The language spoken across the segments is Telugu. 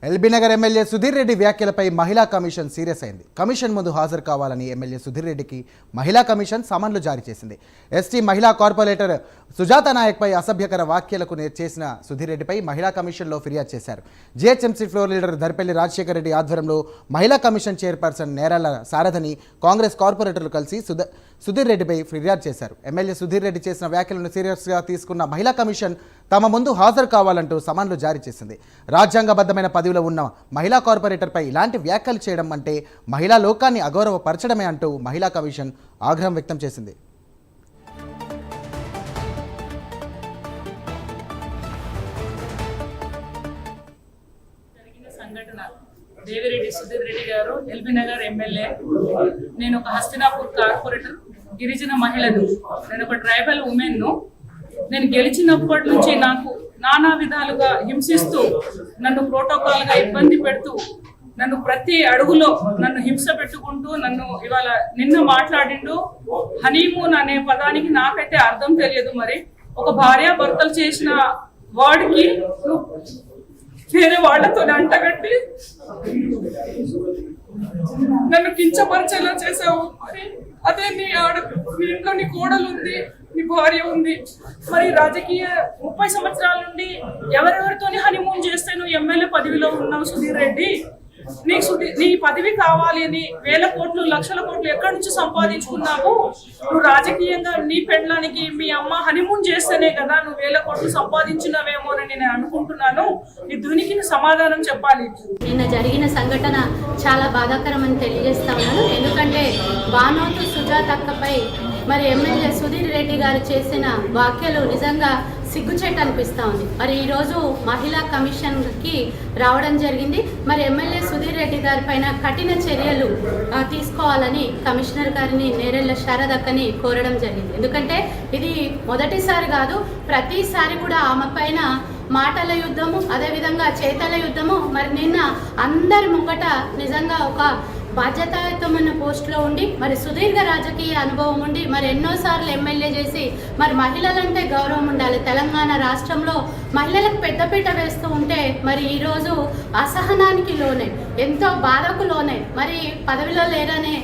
ఎల్బీ నగర్ ఎమ్మెల్యే సుధీర్ రెడ్డి వ్యాఖ్యలపై మహిళా కమిషన్ సీరియస్ అయింది. కమిషన్ ముందు హాజరు కావాలని ఎమ్మెల్యే సుధీర్ రెడ్డికి మహిళా కమిషన్ సమన్లు జారీ చేసింది. ఎస్టీ మహిళా కార్పొరేటర్ సుజాత నాయక్పై అసభ్యకర వ్యాఖ్యలకు చేసిన సుధీర్ రెడ్డిపై మహిళా కమిషన్లో ఫిర్యాదు చేశారు. GHMC floor leader Dharpalli Rajasekhar Reddy ఆధ్వర్యంలో మహిళా కమిషన్ చైర్పర్సన్ నేరాల శారదని కాంగ్రెస్ కార్పొరేటర్లు కలిసి సుధీర్ రెడ్డిపై ఫిర్యాదు చేశారు. ఎమ్మెల్యే సుధీర్ రెడ్డి చేసిన వ్యాఖ్యలను సీరియస్గా తీసుకున్న మహిళా కమిషన్ తమ ముందు హాజరు కావాలంటూ సమన్లు జారీ చేసింది. రాజ్యాంగబద్ధమైన పదవిలో ఉన్న మహిళా కార్పొరేటర్పై ఇలాంటి వ్యాఖ్యలు చేయడం అంటే మహిళా లోకాన్ని అగౌరవపరచడమే అంటూ మహిళా కమిషన్ ఆగ్రహం వ్యక్తం చేసింది. దేవిరెడ్డి సుధీర్ రెడ్డి గారు ఎల్బీ నగర్ ఎమ్మెల్యే. నేను ఒక హస్తినాపూర్ కార్పొరేటర్, గిరిజన మహిళను, నేను ఒక ట్రైబల్ ఉమెన్ను. నేను గెలిచినప్పటి నుంచి నాకు నానా విధాలుగా హింసిస్తూ, నన్ను ప్రోటోకాల్గా ఇబ్బంది పెడుతూ, నన్ను ప్రతి అడుగులో నన్ను హింస పెట్టుకుంటూ నన్ను ఇవాళ నిన్న మాట్లాడిండు. హనీమూన్ అనే పదానికి నాకైతే అర్థం తెలియదు. మరి ఒక భార్యాభర్తలు చేసిన వాడికి వేరే వాళ్లతో అంటగట్టి నన్ను కించపరిచేలా చేసావు. మరి అదే నీ ఇంట్లో నీ కోడలు ఉంది, నీ భార్య ఉంది. మరి రాజకీయ 30 సంవత్సరాల నుండి ఎవరెవరితోని హనీమూన్ చేస్తే నువ్వు ఎమ్మెల్యే పదవిలో ఉన్నావు సుధీర్ రెడ్డి. నీ పదవి కావాలి అని వేల కోట్లు లక్షల కోట్లు ఎక్కడి నుంచి సంపాదించుకున్నావు? నువ్వు రాజకీయంగా నీ పెళ్ళానికి మీ అమ్మ హనీమూన్ చేస్తేనే కదా నువ్వు వేల కోట్లు సంపాదించినవేమో అని నేను అనుకుంటున్నాను. నీ దునికి సమాధానం చెప్పాలి. నిన్న జరిగిన సంఘటన చాలా బాధాకరం అని తెలియజేస్తా ఉన్నాను. ఎందుకంటే బానోతు సుజాతక్కపై మరి ఎమ్మెల్యే సుధీర్ రెడ్డి గారు చేసిన వ్యాఖ్యలు నిజంగా సిగ్గుచేటు అనిపిస్తూ ఉంది. మరి ఈరోజు మహిళా కమిషన్కి రావడం జరిగింది. మరి ఎమ్మెల్యే సుధీర్ రెడ్డి గారి పైన కఠిన చర్యలు తీసుకోవాలని కమిషనర్ గారిని నేరెళ్ల శారదక్కని కోరడం జరిగింది. ఎందుకంటే ఇది మొదటిసారి కాదు, ప్రతిసారి కూడా ఆమె పైన మాటల యుద్ధము, అదేవిధంగా చేతల యుద్ధము. మరి నిన్న అందరి ముంగట నిజంగా ఒక బాధ్యతాయుతమైన పోస్టులో ఉండి, మరి సుదీర్ఘ రాజకీయ అనుభవం ఉండి, మరి ఎన్నోసార్లు ఎమ్మెల్యే చేసి, మరి మహిళలంటే గౌరవం ఉండాలి. తెలంగాణ రాష్ట్రంలో మహిళలకు పెద్దపీట వేస్తూ ఉంటే మరి ఈరోజు అసహనానికి లోనే, ఎంతో బాధకు లోనే, మరి పదవిలో లేరనే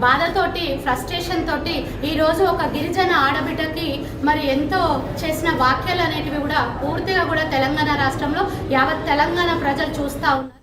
బాధతోటి, ఫ్రస్ట్రేషన్ తోటి ఈరోజు ఒక గిరిజన ఆడబిడ్డకి మరి ఎంతో చేసిన వ్యాఖ్యలు అనేటివి కూడా పూర్తిగా కూడా తెలంగాణ రాష్ట్రంలో యావత్ తెలంగాణ ప్రజలు చూస్తూ ఉన్నారు.